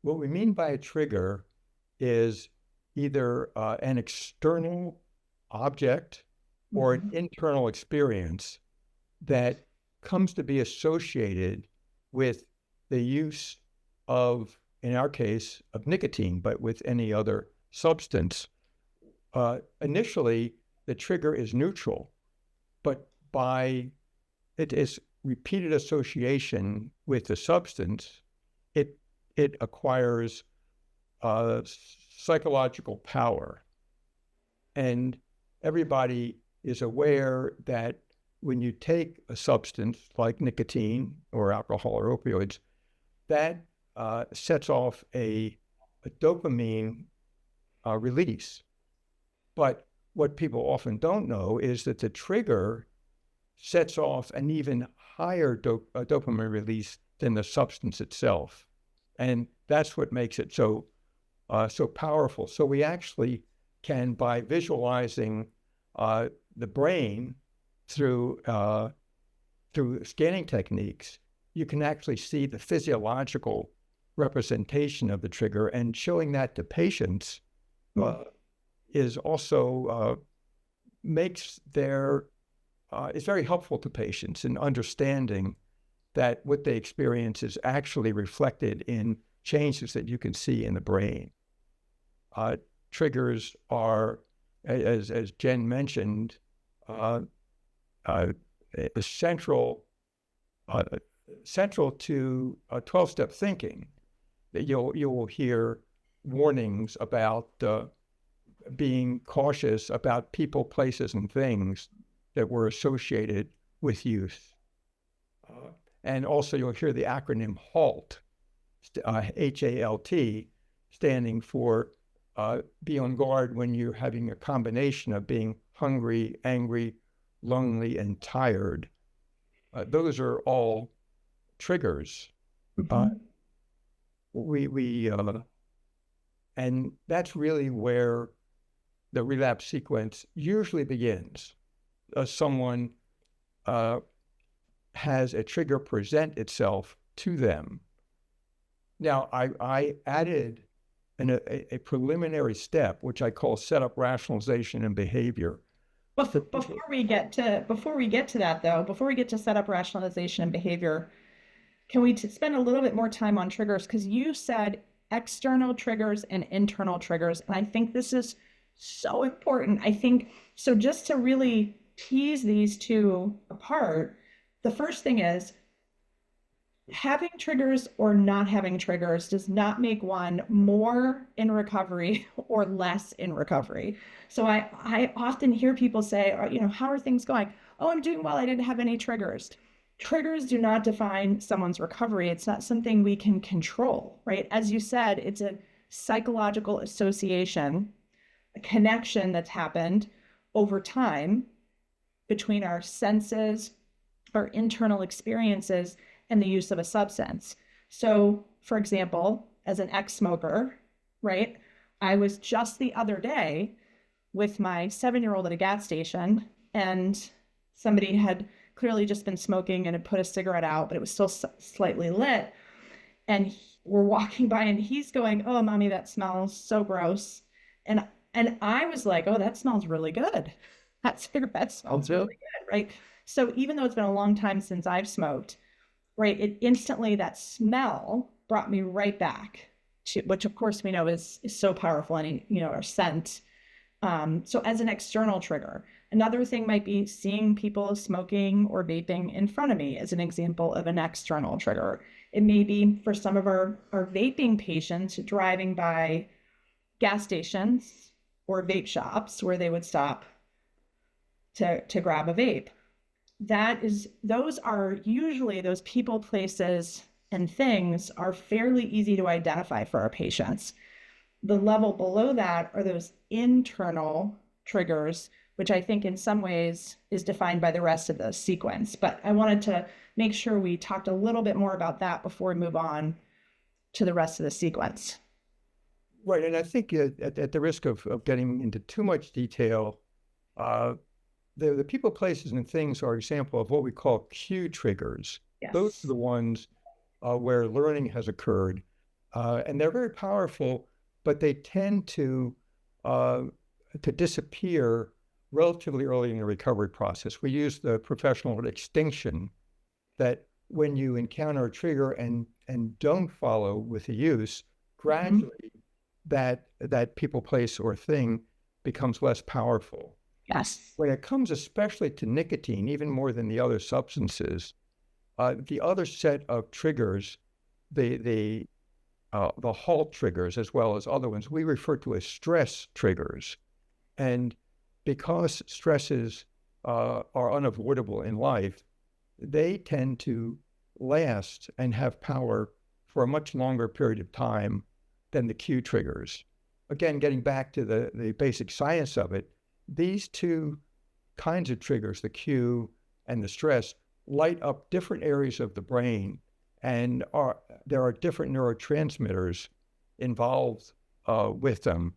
What we mean by a trigger is either an external object or an Mhm. internal experience that comes to be associated with the use of, in our case, of nicotine, but with any other substance. Initially, the trigger is neutral, but by it is repeated association with the substance, it it acquires psychological power. And everybody is aware that when you take a substance like nicotine or alcohol or opioids, that sets off a dopamine release. But what people often don't know is that the trigger sets off an even higher dopamine release than the substance itself. And that's what makes it so powerful. So we actually can, by visualizing the brain through through scanning techniques, you can actually see the physiological representation of the trigger, and showing that to patients uh, is also makes their is very helpful to patients in understanding that what they experience is actually reflected in changes that you can see in the brain. Uh, Triggers are, as Jen mentioned, uh, uh, central uh, central to 12-step thinking. That you'll hear warnings about being cautious about people, places, and things that were associated with youth. Uh, and also, you'll hear the acronym HALT, HALT, standing for be on guard when you're having a combination of being hungry, angry, lonely, and tired. Those are all triggers. Uh, Mhm. we and that's really where the relapse sequence usually begins. Someone uh, has a trigger present itself to them. Now, I added a preliminary step, which I call setup, rationalization, and behavior. For people, Before we get to that though, before we get to setup rationalization and behavior, can we spend a little bit more time on triggers? Because you said external triggers and internal triggers, and I think this is so important. I think so. Just to really tease these two apart, the first thing is having triggers or not having triggers does not make one more in recovery or less in recovery. So I often hear people say, how are things going? Oh, I'm doing well. I didn't have any triggers. Triggers do not define someone's recovery. It's not something we can control, right? As you said, it's a psychological association, a connection that's happened over time between our senses, our internal experiences, and the use of a substance. So, for example, as an ex smoker, right, I was just the other day with my 7-year-old at a gas station, and somebody had clearly just been smoking and had put a cigarette out, but it was still slightly lit. And we're walking by, and he's going, "Oh, mommy, that smells so gross." And I was like, "Oh, that smells really good. That cigarette smells really good," right? So even though it's been a long time since I've smoked, right, it instantly, that smell brought me right back to, which of course we know is so powerful, and our scent. So as an external trigger, another thing might be seeing people smoking or vaping in front of me as an example of an external trigger. It may be for some of our vaping patients driving by gas stations or vape shops where they would stop to grab a vape. Those are usually, those people, places, and things are fairly easy to identify for our patients. The level below that are those internal triggers, which I think in some ways is defined by the rest of the sequence. But I wanted to make sure we talked a little bit more about that before we move on to the rest of the sequence. right, and I think at the risk of getting into too much detail, uh, the people, places, and things are example of what we call cue triggers. Those are Yes. the ones where learning has occurred. and they're very powerful, but they tend uh, to disappear relatively early in the recovery process. We use the professional word extinction, that when you encounter a trigger and don't follow with the use, Mhm. gradually that people, place, or thing becomes less powerful. Yes. When it comes especially to nicotine, even more than the other substances, the other set of triggers, the HALT triggers, as well as other ones, we refer to as stress triggers. And because stresses are unavoidable in life, they tend to last and have power for a much longer period of time than the cue triggers. Again, getting back to the basic science of it, these two kinds of triggers, the cue and the stress, light up different areas of the brain, and there are different neurotransmitters involved with them.